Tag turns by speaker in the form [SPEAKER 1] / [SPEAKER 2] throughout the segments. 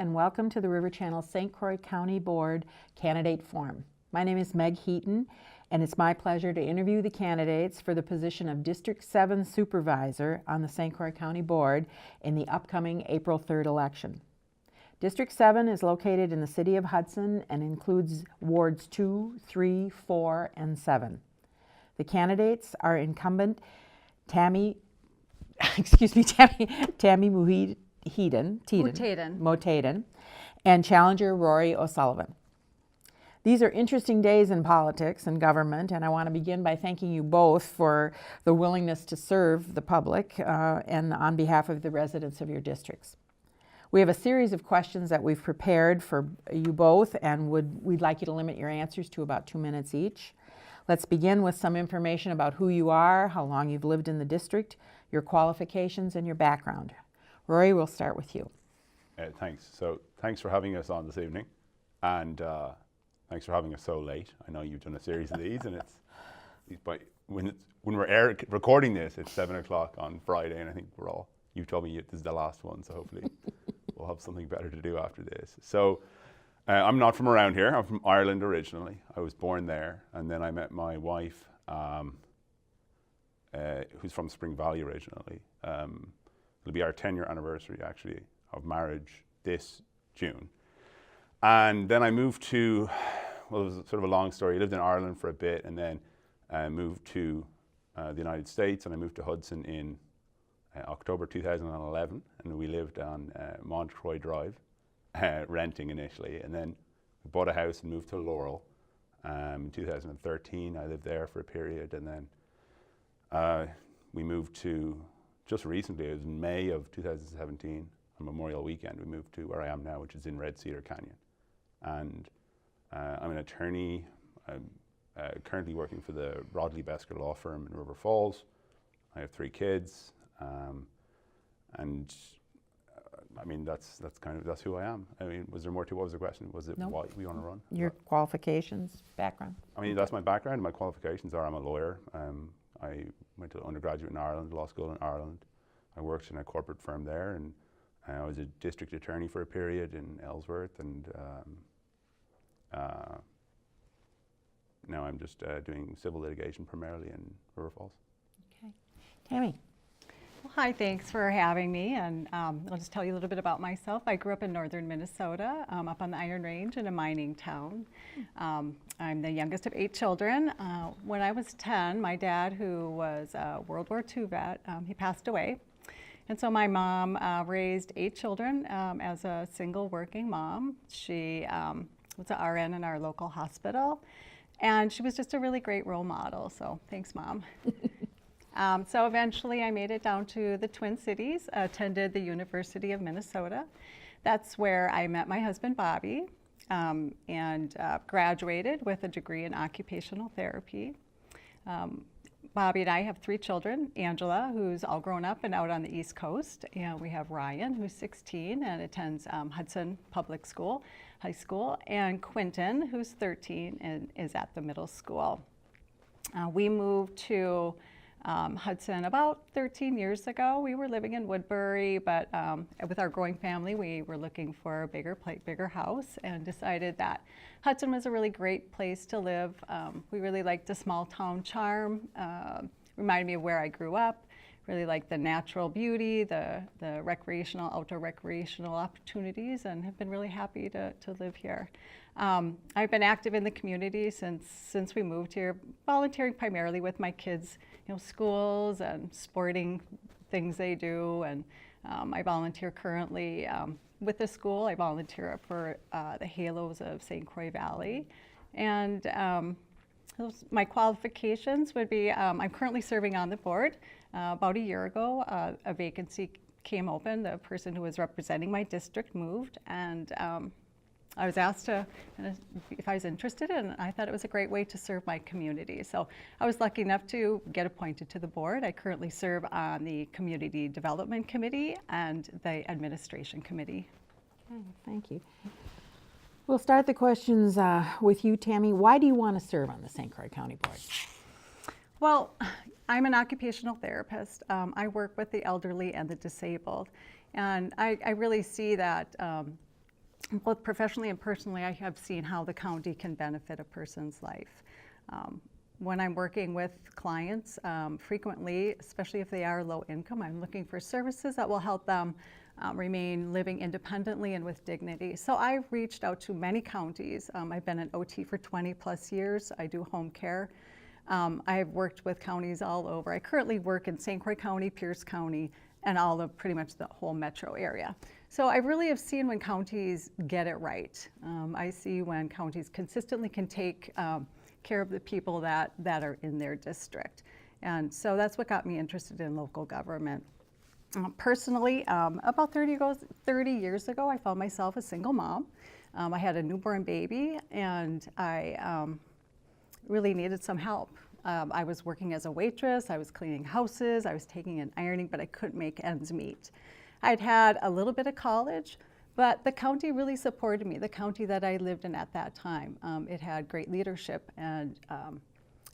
[SPEAKER 1] and welcome to the River Channel St. Croix County Board Candidate Forum. My name is Meg Heaton, and it's my pleasure to interview the candidates for the position of District 7 Supervisor on the St. Croix County Board in the upcoming April 3rd election. District 7 is located in the city of Hudson and includes wards 2, 3, 4, and 7. The candidates are incumbent Tammy Motaden, and challenger Rory O'Sullivan. These are interesting days in politics and government, and I want to begin by thanking you both for the willingness to serve the public and on behalf of the residents of your districts. We have a series of questions that we've prepared for you both, and we'd like you to limit your answers to about 2 minutes each. Let's begin with some information about who you are, how long you've lived in the district, your qualifications, and your background. Rory, we'll start with you.
[SPEAKER 2] Thanks. So thanks for having us on this evening, and thanks for having us so late. I know you've done a series of these, and when we're recording this, it's 7 o'clock on Friday, and I think you've told me this is the last one, so hopefully we'll have something better to do after this. So I'm not from around here. I'm from Ireland originally. I was born there, and then I met my wife, who's from Spring Valley originally. It'll be our 10-year anniversary, actually, of marriage this June. And then I moved to, well, it was sort of a long story. I lived in Ireland for a bit, and then moved to the United States, and I moved to Hudson in October 2011, and we lived on Croix Drive, renting initially, and then we bought a house and moved to Laurel. In 2013, I lived there for a period, and then we moved to, just recently, it was in May of 2017, on Memorial Weekend, we moved to where I am now, which is in Red Cedar Canyon. And I'm an attorney. I'm currently working for the Rodley Besker law firm in River Falls. I have 3 kids, and I mean that's who I am. I mean, was there more to what was the question? Was it why we want to run?
[SPEAKER 1] Your qualifications, background?
[SPEAKER 2] I mean, that's my background. My qualifications are I'm a lawyer. I went to undergraduate in Ireland, law school in Ireland. I worked in a corporate firm there, and I was a district attorney for a period in Ellsworth, and now I'm just doing civil litigation primarily in River Falls.
[SPEAKER 1] Okay. Tammy.
[SPEAKER 3] Well, hi, thanks for having me, and I'll just tell you a little bit about myself. I grew up in northern Minnesota, up on the Iron Range in a mining town. I'm the youngest of 8 children. When I was 10, my dad, who was a World War II vet, he passed away. And so my mom raised 8 children as a single working mom. She was an RN in our local hospital, and she was just a really great role model, so thanks, Mom. So eventually I made it down to the Twin Cities, attended the University of Minnesota. That's where I met my husband, Bobby, and graduated with a degree in occupational therapy. Bobby and I have 3 children, Angela, who's all grown up and out on the East Coast, and we have Ryan, who's 16 and attends Hudson Public School, high school, and Quentin, who's 13 and is at the middle school. We moved to Hudson about 13 years ago. We were living in Woodbury, but with our growing family, we were looking for a bigger house and decided that Hudson was a really great place to live. We really liked the small town charm, reminded me of where I grew up, really liked the natural beauty, the outdoor recreational opportunities, and have been really happy to live here. I've been active in the community since we moved here, volunteering primarily with my kids, schools and sporting things they do, and I volunteer currently with the school. I volunteer for the Halos of St. Croix Valley, and my qualifications would be, I'm currently serving on the board. About a year ago, a vacancy came open. The person who was representing my district moved, and I was asked if I was interested, and I thought it was a great way to serve my community. So I was lucky enough to get appointed to the board. I currently serve on the Community Development Committee and the Administration Committee.
[SPEAKER 1] Okay, thank you. We'll start the questions with you, Tammy. Why do you want to serve on the St. Croix County Board?
[SPEAKER 3] Well, I'm an occupational therapist. I work with the elderly and the disabled. And I really see that both professionally and personally, I have seen how the county can benefit a person's life. When I'm working with clients, frequently, especially if they are low income, I'm looking for services that will help them remain living independently and with dignity. So I've reached out to many counties. I've been an OT for 20 plus years. I do home care. I've worked with counties all over. I currently work in St. Croix County, Pierce County, and all of pretty much the whole metro area. So I really have seen when counties get it right. I see when counties consistently can take care of the people that are in their district. And so that's what got me interested in local government. Personally, about 30 years ago, I found myself a single mom. I had a newborn baby, and I really needed some help. I was working as a waitress, I was cleaning houses, I was taking and ironing, but I couldn't make ends meet. I'd had a little bit of college, but the county really supported me, the county that I lived in at that time. It had great leadership, and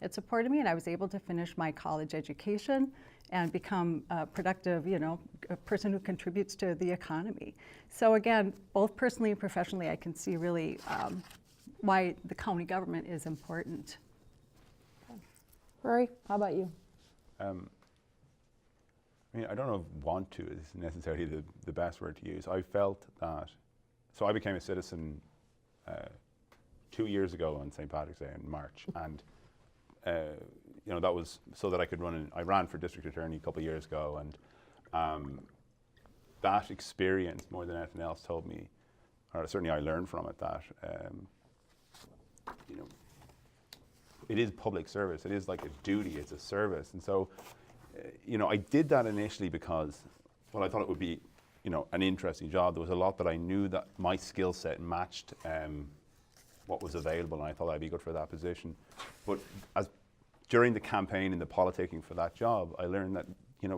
[SPEAKER 3] it supported me, and I was able to finish my college education and become a productive, a person who contributes to the economy. So again, both personally and professionally, I can see really why the county government is important.
[SPEAKER 1] Rory, how about you?
[SPEAKER 2] I don't know if want to is necessarily the best word to use. I felt that, so I became a citizen 2 years ago on St. Patrick's Day in March, and that was so that I could I ran for district attorney a couple of years ago, and that experience more than anything else told me, or certainly I learned from it, that it is public service. It is like a duty. It's a service. And so, I did that initially because, well, I thought it would be, an interesting job. There was a lot that I knew that my skill set matched what was available, and I thought I'd be good for that position. But during the campaign and the politicking for that job, I learned that,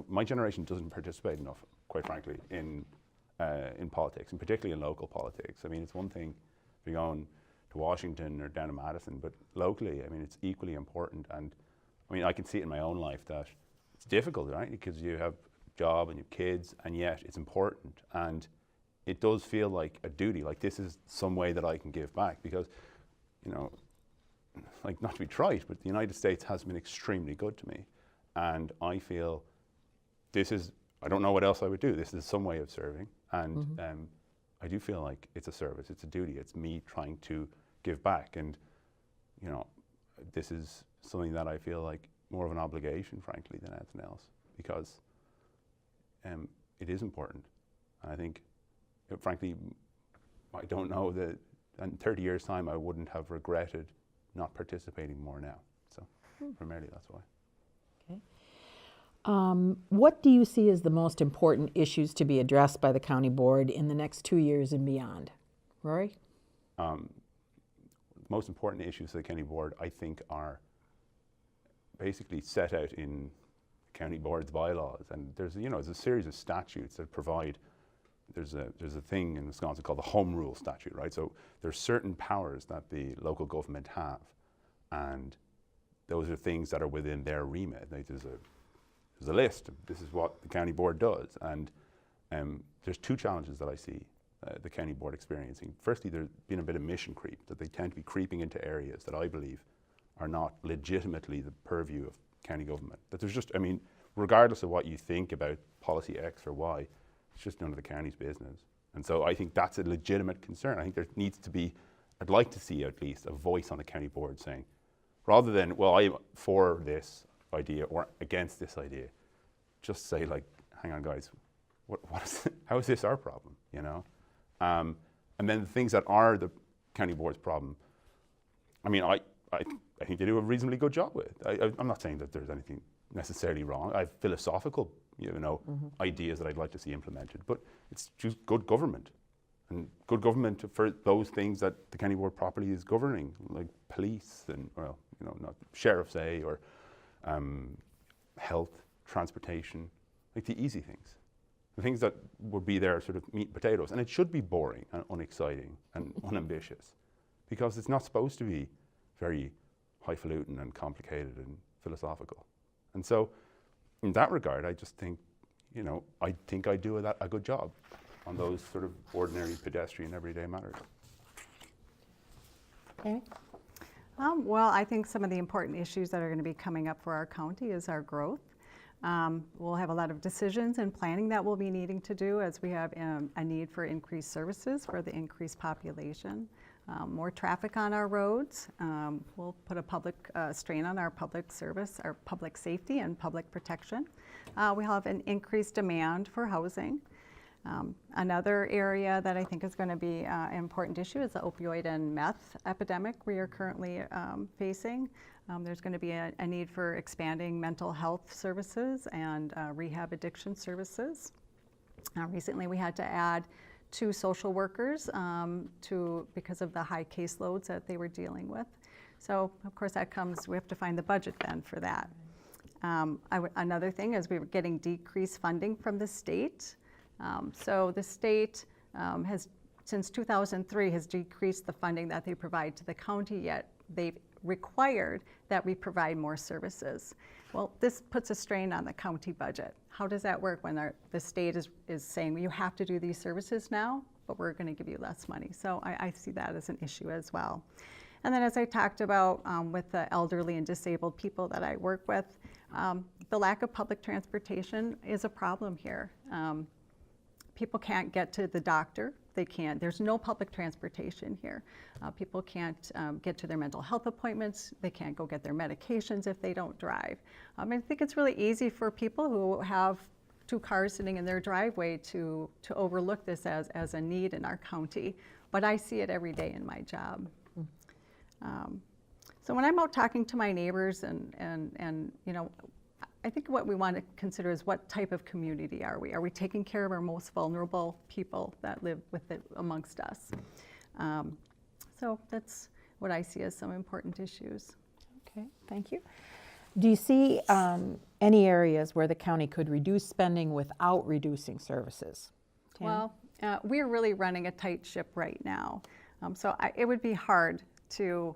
[SPEAKER 2] my generation doesn't participate enough, quite frankly, in politics, and particularly in local politics. I mean, it's one thing if you're going to Washington or down to Madison, but locally, it's equally important. And I can see it in my own life that it's difficult, right? Because you have a job and you have kids, and yet it's important. And it does feel like a duty, like this is some way that I can give back, because, like, not to be trite, but the United States has been extremely good to me. And I feel I don't know what else I would do. This is some way of serving. And I do feel like it's a service, it's a duty, it's me trying to give back. And, this is something that I feel like more of an obligation, frankly, than anything else, because it is important. And I think, frankly, I don't know that in 30 years' time I wouldn't have regretted not participating more now. So primarily that's why.
[SPEAKER 1] Okay. What do you see as the most important issues to be addressed by the county board in the next 2 years and beyond? Rory?
[SPEAKER 2] The most important issues of the county board, I think, are basically set out in the county board's bylaws. And there's a series of statutes that provide, there's a thing in Wisconsin called the Home Rule Statute, right? So there's certain powers that the local government have, and those are things that are within their remit. There's a list. This is what the county board does. And there's two challenges that I see the county board experiencing. Firstly, there's been a bit of mission creep, that they tend to be creeping into areas that I believe are not legitimately the purview of county government. That there's just, regardless of what you think about policy X or Y, it's just none of the county's business. And so I think that's a legitimate concern. I think there needs to be, I'd like to see at least a voice on the county board saying, rather than, well, I'm for this idea or against this idea, just say, like, hang on, guys, how is this our problem, And then the things that are the county board's problem, I think they do a reasonably good job with. I'm not saying that there's anything necessarily wrong. I have philosophical, ideas that I'd like to see implemented, but it's just good government. And good government for those things that the county board properly is governing, like police and, not sheriffs, or health, transportation, like the easy things. The things that would be there sort of meat and potatoes. And it should be boring and unexciting and unambitious, because it's not supposed to be very highfalutin and complicated and philosophical. And so in that regard, I just think, I think I do a good job. on those sort of ordinary pedestrian everyday matters.
[SPEAKER 1] Okay.
[SPEAKER 3] Well, I think some of the important issues that are going to be coming up for our county is our growth. We'll have a lot of decisions and planning that we'll be needing to do as we have a need for increased services for the increased population. More traffic on our roads will put a public strain on our public service, our public safety and public protection. We have an increased demand for housing. Another area that I think is going to be an important issue is the opioid and meth epidemic we are currently facing. There's going to be a need for expanding mental health services and rehab addiction services. Recently we had to add 2 social workers because of the high caseloads that they were dealing with. So of course that comes, we have to find the budget then for that. Another thing is we were getting decreased funding from the state. So the state has, since 2003, has decreased the funding that they provide to the county, yet they've required that we provide more services. Well, this puts a strain on the county budget. How does that work when the state is saying, well, you have to do these services now, but we're going to give you less money? So I see that as an issue as well. And then as I talked about with the elderly and disabled people that I work with, the lack of public transportation is a problem here. People can't get to the doctor. They can't. There's no public transportation here. People can't get to their mental health appointments. They can't go get their medications if they don't drive. I think it's really easy for people who have 2 cars sitting in their driveway to overlook this as a need in our county. But I see it every day in my job. So when I'm out talking to my neighbors and you know, I think what we want to consider is what type of community are we? Are we taking care of our most vulnerable people that live amongst us? So that's what I see as some important issues.
[SPEAKER 1] Okay, thank you. Do you see any areas where the county could reduce spending without reducing services? Tammy?
[SPEAKER 3] Well, we're really running a tight ship right now. So it would be hard to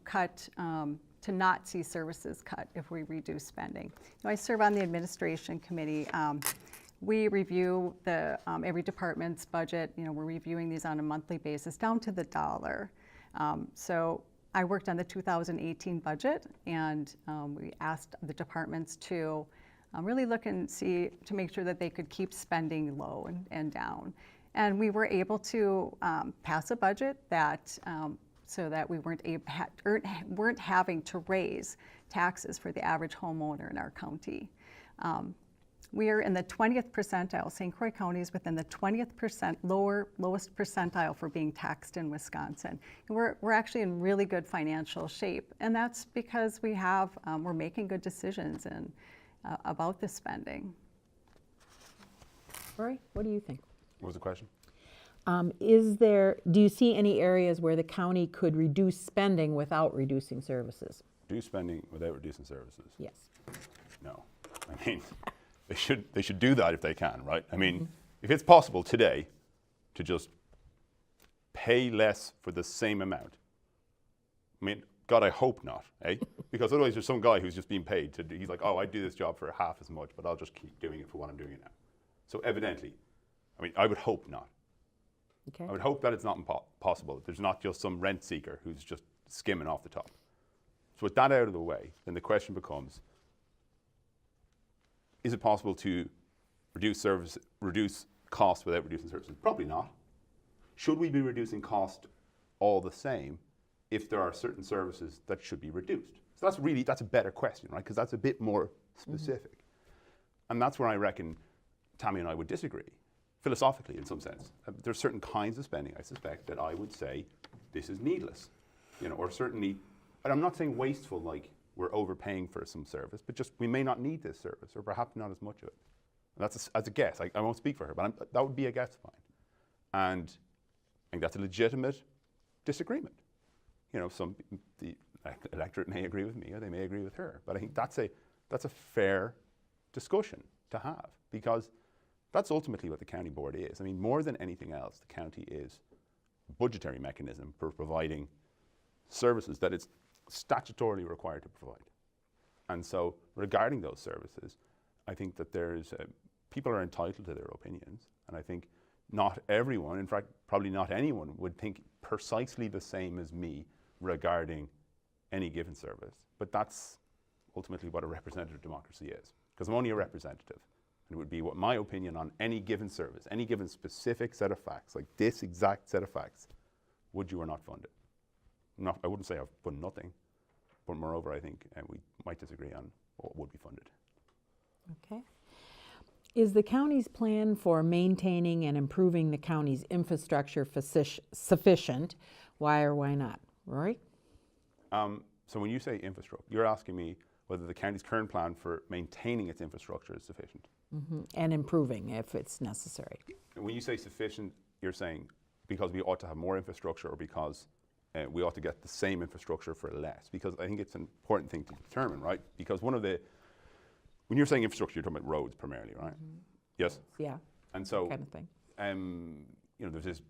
[SPEAKER 3] cut, to not see services cut if we reduce spending. You know, I serve on the administration committee. We review every department's budget. You know, we're reviewing these on a monthly basis down to the dollar. So I worked on the 2018 budget, and we asked the departments to really look and see to make sure that they could keep spending low and down. And we were able to pass a budget that so that we weren't having to raise taxes for the average homeowner in our county. We are in the 20th percentile. St. Croix County is within the 20th lowest percentile for being taxed in Wisconsin. And we're actually in really good financial shape, and that's because we're making good decisions about the spending.
[SPEAKER 1] Rory, what do you think?
[SPEAKER 2] What was the question?
[SPEAKER 1] Do you see any areas where the county could reduce spending without reducing services?
[SPEAKER 2] Reduce spending without reducing services?
[SPEAKER 1] Yes.
[SPEAKER 2] No. I mean, they should do that if they can, right? I mean, if it's possible today to just pay less for the same amount, I mean, God, I hope not, eh? Because otherwise there's some guy who's just being paid to do, he's like, oh, I do this job for half as much, but I'll just keep doing it for what I'm doing it now. So evidently, I mean, I would hope not.
[SPEAKER 1] Okay.
[SPEAKER 2] I would hope that it's not possible. There's not just some rent seeker who's just skimming off the top. So with that out of the way, then the question becomes, is it possible to reduce cost without reducing services? Probably not. Should we be reducing cost all the same if there are certain services that should be reduced? So that's a better question, right? Because that's a bit more specific. And that's where I reckon Tammy and I would disagree, philosophically in some sense. There's certain kinds of spending, I suspect, that I would say this is needless, you know, or certainly, and I'm not saying wasteful like we're overpaying for some service, but just we may not need this service, or perhaps not as much of it. And that's a guess. I won't speak for her, but that would be a guess of mine. And I think that's a legitimate disagreement. You know, the electorate may agree with me, or they may agree with her, but I think that's a fair discussion to have, because that's ultimately what the county board is. I mean, more than anything else, the county is a budgetary mechanism for providing services that it's statutorily required to provide. And so regarding those services, I think that people are entitled to their opinions, and I think not everyone, in fact, probably not anyone, would think precisely the same as me regarding any given service. But that's ultimately what a representative democracy is, because I'm only a representative. And it would be what my opinion on any given service, any given specific set of facts, like this exact set of facts, would you or not fund it? I wouldn't say I've funded nothing, but moreover, I think we might disagree on what would be funded.
[SPEAKER 1] Okay. Is the county's plan for maintaining and improving the county's infrastructure sufficient? Why or why not? Rory?
[SPEAKER 2] So when you say infrastructure, you're asking me whether the county's current plan for maintaining its infrastructure is sufficient.
[SPEAKER 1] Mm-hmm. And improving if it's necessary.
[SPEAKER 2] And when you say sufficient, you're saying because we ought to have more infrastructure, or because we ought to get the same infrastructure for less? Because I think it's an important thing to determine, right? Because when you're saying infrastructure, you're talking about roads primarily, right? Mm-hmm. Yes?
[SPEAKER 1] Yeah.
[SPEAKER 2] And so,
[SPEAKER 1] kind of thing.
[SPEAKER 2] There's this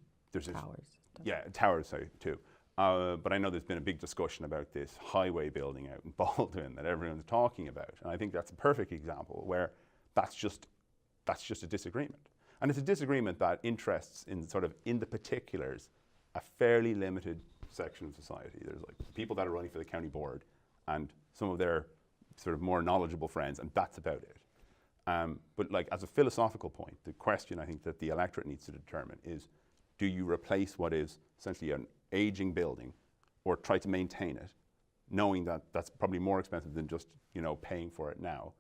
[SPEAKER 1] Towers.
[SPEAKER 2] Yeah, towers, sorry, too. But I know there's been a big discussion about this highway building out in Baldwin that everyone's talking about. And I think that's a perfect example where that's just a disagreement. And it's a disagreement that interests in the particulars a fairly limited section of society. There's like people that are running for the county board and some of their sort of more knowledgeable friends, and that's about it. But like as a philosophical point, the question I think that the electorate needs to determine is, do you replace what is essentially an aging building or try to maintain it, knowing that that's probably more expensive than just, paying for it now?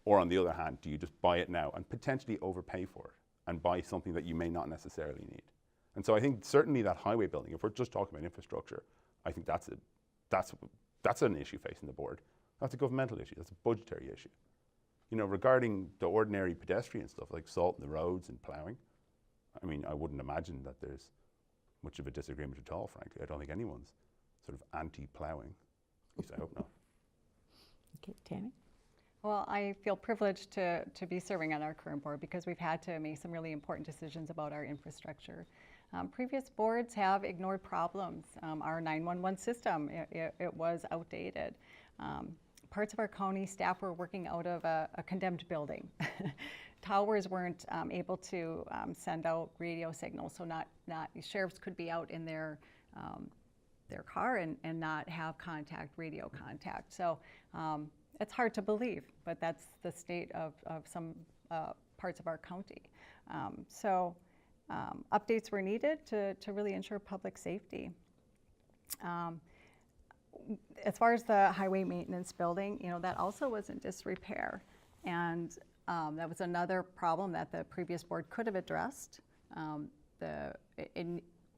[SPEAKER 2] Or on the other hand, do you just buy it now and potentially overpay for it and buy something that you may not necessarily need? And so I think certainly that highway building, if we're just talking about infrastructure, I think that's an issue facing the board. That's a governmental issue. That's a budgetary issue. Regarding the ordinary pedestrian stuff like salt in the roads and ploughing, I mean, I wouldn't imagine that there's much of a disagreement at all, frankly. I don't think anyone's sort of anti-ploughing. At least I hope not.
[SPEAKER 1] Okay, Tammy?
[SPEAKER 3] Well, I feel privileged to be serving on our current board because we've had to make some really important decisions about our infrastructure. Previous boards have ignored problems. Our 911 system, it was outdated. Parts of our county staff were working out of a condemned building. Towers weren't able to send out radio signals, so not sheriffs could be out in their car and not have radio contact. So it's hard to believe, but that's the state of some parts of our county. Updates were needed to really ensure public safety. As far as the highway maintenance building, that also was in disrepair. And that was another problem that the previous board could have addressed.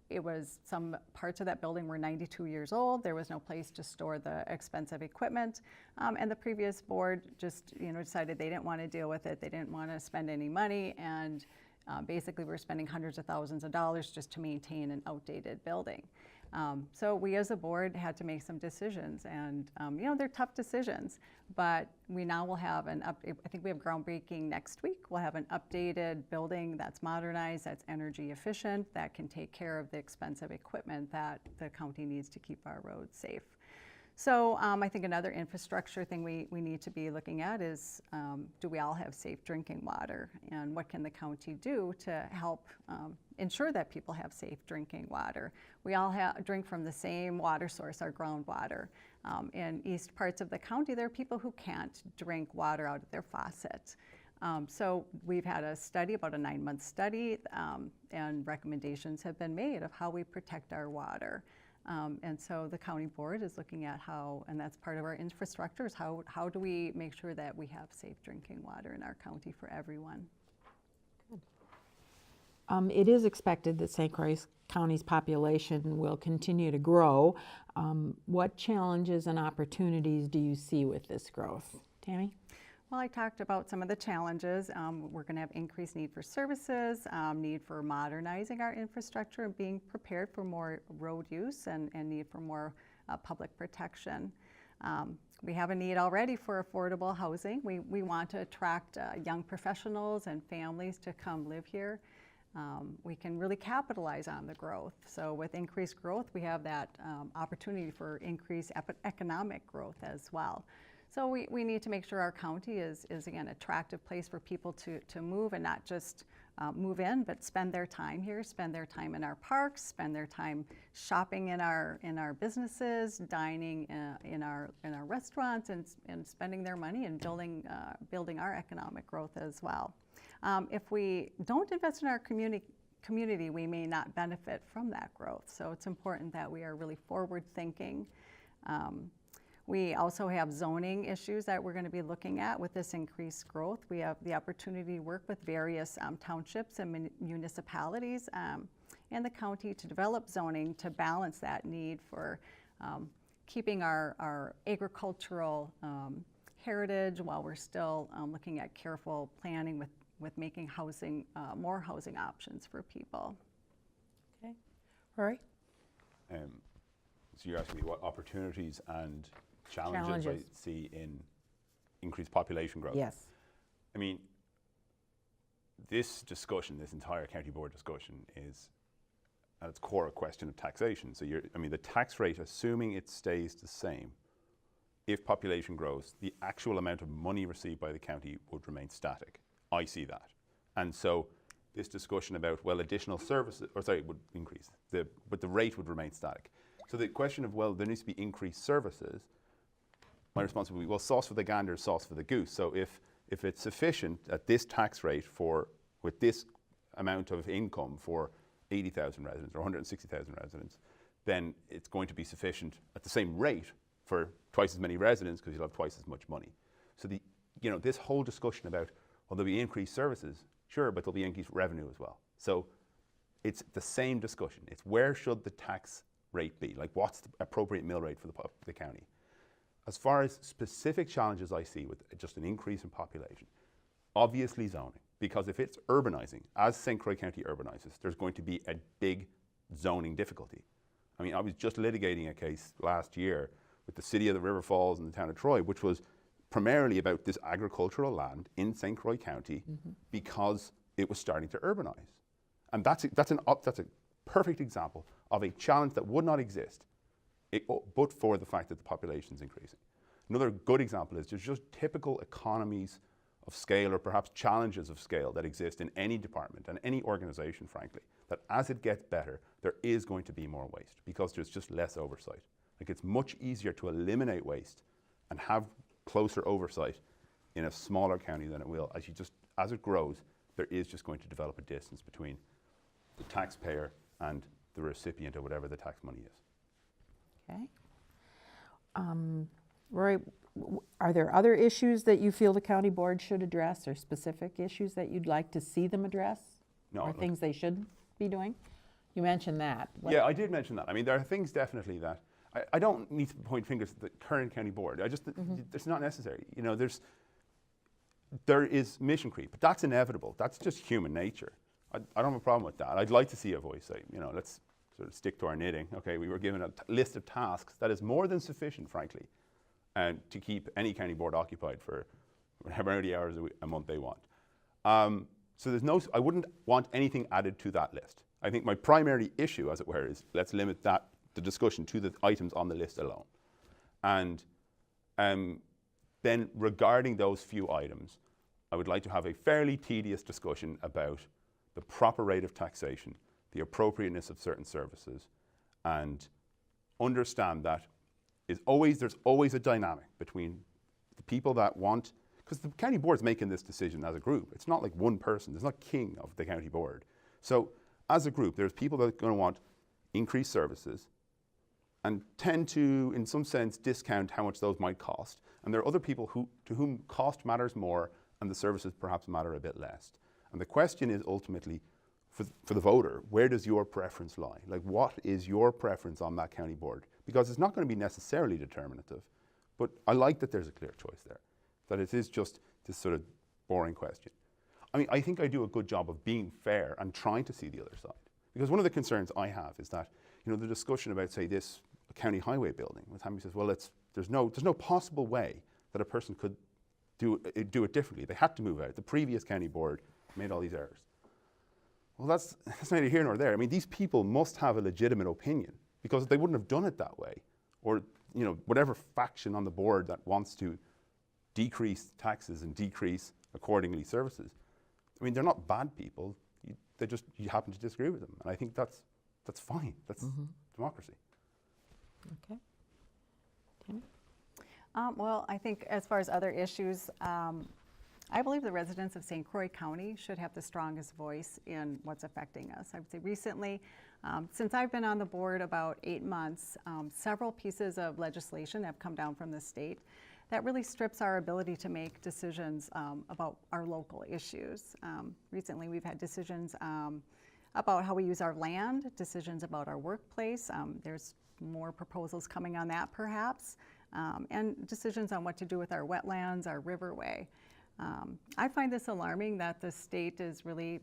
[SPEAKER 3] It was some parts of that building were 92 years old. There was no place to store the expensive equipment. And the previous board just decided they didn't want to deal with it. They didn't want to spend any money. And basically we're spending hundreds of thousands of dollars just to maintain an outdated building. So we as a board had to make some decisions, and they're tough decisions, but we now will have I think we have groundbreaking next week. We'll have an updated building that's modernized, that's energy efficient, that can take care of the expensive equipment that the county needs to keep our roads safe. So I think another infrastructure thing we need to be looking at is, do we all have safe drinking water? And what can the county do to help ensure that people have safe drinking water? We all drink from the same water source, our groundwater. In east parts of the county, there are people who can't drink water out of their faucet. So we've had a study, about a 9-month study, and recommendations have been made of how we protect our water. And so the county board is looking at how, and that's part of our infrastructure, is how do we make sure that we have safe drinking water in our county for everyone.
[SPEAKER 1] Good. It is expected that St. Croix County's population will continue to grow. What challenges and opportunities do you see with this growth? Tammy?
[SPEAKER 3] Well, I talked about some of the challenges. We're going to have increased need for services, need for modernizing our infrastructure and being prepared for more road use, and need for more public protection. We have a need already for affordable housing. We want to attract young professionals and families to come live here. We can really capitalize on the growth. So with increased growth, we have that opportunity for increased economic growth as well. So we need to make sure our county is again, an attractive place for people to move, and not just move in, but spend their time here, spend their time in our parks, spend their time shopping in our businesses, dining in our restaurants, and spending their money and building our economic growth as well. If we don't invest in our community, we may not benefit from that growth. So it's important that we are really forward-thinking. We also have zoning issues that we're going to be looking at with this increased growth. We have the opportunity to work with various townships and municipalities and the county to develop zoning to balance that need for keeping our agricultural heritage while we're still looking at careful planning with making housing, more housing options for people.
[SPEAKER 1] Okay. Rory?
[SPEAKER 2] So you're asking me what opportunities and challenges I see in increased population growth.
[SPEAKER 1] Yes.
[SPEAKER 2] I mean, this discussion, this entire county board discussion is at its core a question of taxation. So the tax rate, assuming it stays the same, if population grows, the actual amount of money received by the county would remain static. I see that. And so this discussion about, well, additional services, would increase, but the rate would remain static. So the question of, well, there needs to be increased services, my response would be, well, sauce for the gander, sauce for the goose. So if it's sufficient at this tax rate with this amount of income for 80,000 residents or 160,000 residents, then it's going to be sufficient at the same rate for twice as many residents because you'll have twice as much money. So this whole discussion about, well, there'll be increased services, sure, but there'll be increased revenue as well. So it's the same discussion. It's where should the tax rate be? Like, what's the appropriate mill rate for the county? As far as specific challenges I see with just an increase in population, obviously zoning, because if it's urbanizing, as St. Croix County urbanizes, there's going to be a big zoning difficulty. I mean, I was just litigating a case last year with the city of the River Falls and the town of Troy, which was primarily about this agricultural land in St. Croix County because it was starting to urbanize. And that's a perfect example of a challenge that would not exist but for the fact that the population is increasing. Another good example is there's just typical economies of scale or perhaps challenges of scale that exist in any department and any organization, frankly, that as it gets better, there is going to be more waste because there's just less oversight. Like, it's much easier to eliminate waste and have closer oversight in a smaller county than it will. As it grows, there is just going to develop a distance between the taxpayer and the recipient of whatever the tax money is.
[SPEAKER 1] Okay. Rory, are there other issues that you feel the county board should address or specific issues that you'd like to see them address?
[SPEAKER 2] No.
[SPEAKER 1] Or things they should be doing? You mentioned that.
[SPEAKER 2] Yeah, I did mention that. I mean, there are things definitely that I don't need to point fingers at the current county board. It's not necessary. There is mission creep, but that's inevitable. That's just human nature. I don't have a problem with that. I'd like to see a voice say, let's sort of stick to our knitting. Okay, we were given a list of tasks that is more than sufficient, frankly, to keep any county board occupied for however many hours a month they want. So I wouldn't want anything added to that list. I think my primary issue, as it were, is let's limit the discussion to the items on the list alone. And then regarding those few items, I would like to have a fairly tedious discussion about the proper rate of taxation, the appropriateness of certain services, and understand that there's always a dynamic between the people that want, because the county board's making this decision as a group. It's not like one person. There's not king of the county board. So as a group, there's people that are going to want increased services and tend to, in some sense, discount how much those might cost. And there are other people to whom cost matters more and the services perhaps matter a bit less. And the question is ultimately, for the voter, where does your preference lie? Like, what is your preference on that county board? Because it's not going to be necessarily determinative, but I like that there's a clear choice there, that it is just this sort of boring question. I mean, I think I do a good job of being fair and trying to see the other side. Because one of the concerns I have is that, the discussion about, say, this county highway building, with Hammy says, well, there's no possible way that a person could do it differently. They had to move out. The previous county board made all these errors. Well, that's neither here nor there. I mean, these people must have a legitimate opinion because they wouldn't have done it that way. Or, whatever faction on the board that wants to decrease taxes and decrease accordingly services. I mean, they're not bad people. you happen to disagree with them. And I think that's fine. That's democracy.
[SPEAKER 1] Okay. Tammy?
[SPEAKER 3] Well, I think as far as other issues, I believe the residents of St. Croix County should have the strongest voice in what's affecting us. I would say recently, since I've been on the board about 8 months, several pieces of legislation have come down from the state that really strips our ability to make decisions about our local issues. Recently, we've had decisions about how we use our land, decisions about our workplace. There's more proposals coming on that perhaps, and decisions on what to do with our wetlands, our riverway. I find this alarming that the state is really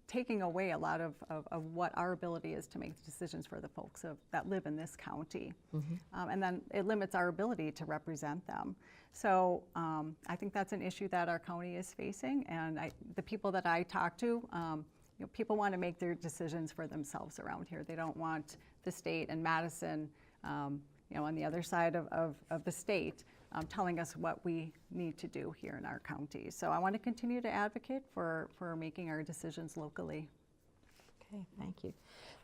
[SPEAKER 3] taking away a lot of what our ability is to make decisions for the folks that live in this county. And then it limits our ability to represent them. So I think that's an issue that our county is facing, and the people that I talk to, you know, people want to make their decisions for themselves around here. They don't want the state and Madison, you know, on the other side of the state, telling us what we need to do here in our county. So I want to continue to advocate for making our decisions locally.
[SPEAKER 1] Okay, thank you.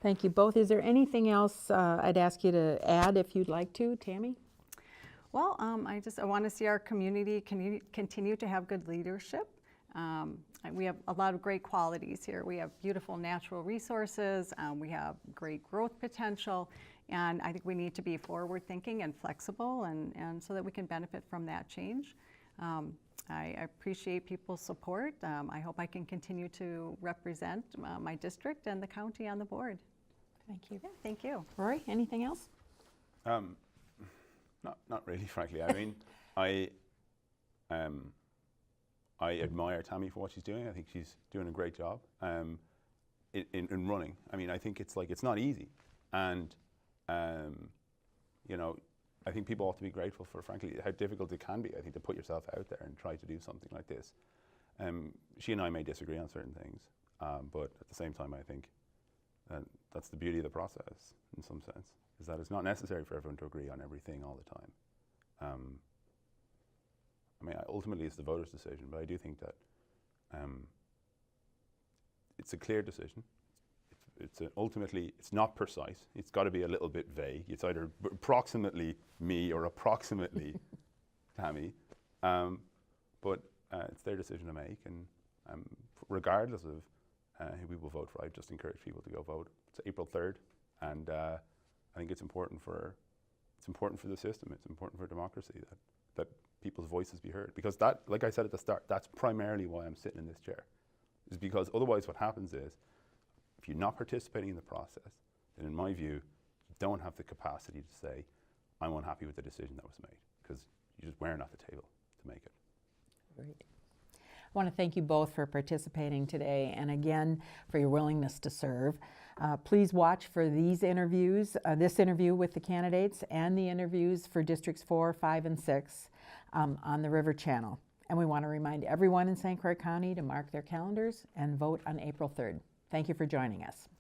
[SPEAKER 1] Thank you both. Is there anything else I'd ask you to add if you'd like to, Tammy?
[SPEAKER 3] Well, I want to see our community continue to have good leadership. We have a lot of great qualities here. We have beautiful natural resources. We have great growth potential. And I think we need to be forward-thinking and flexible, and so that we can benefit from that change. I appreciate people's support. I hope I can continue to represent my district and the county on the board.
[SPEAKER 1] Thank you.
[SPEAKER 3] Yeah, thank you.
[SPEAKER 1] Rory, anything else?
[SPEAKER 2] Not really, frankly. I mean, I admire Tammy for what she's doing. I think she's doing a great job in running. I mean, I think it's not easy, and you know, I think people ought to be grateful for, frankly, how difficult it can be, I think, to put yourself out there and try to do something like this. She and I may disagree on certain things, but at the same time, I think that's the beauty of the process, in some sense, is that it's not necessary for everyone to agree on everything all the time. I mean, ultimately, it's the voters' decision, but I do think that it's a clear decision. Ultimately, it's not precise. It's got to be a little bit vague. It's either approximately me or approximately Tammy, but it's their decision to make, and regardless of who we will vote for, I just encourage people to go vote. It's April 3rd, and I think it's important for the system. It's important for democracy that people's voices be heard, because that, like I said at the start, that's primarily why I'm sitting in this chair, is because otherwise what happens is, if you're not participating in the process, then in my view, you don't have the capacity to say, I'm unhappy with the decision that was made, because you just weren't at the table to make it.
[SPEAKER 1] Great. I want to thank you both for participating today, and again, for your willingness to serve. Please watch for these interviews, this interview with the candidates and the interviews for Districts 4, 5, and 6 on the River Channel. And we want to remind everyone in St. Croix County to mark their calendars and vote on April 3rd. Thank you for joining us.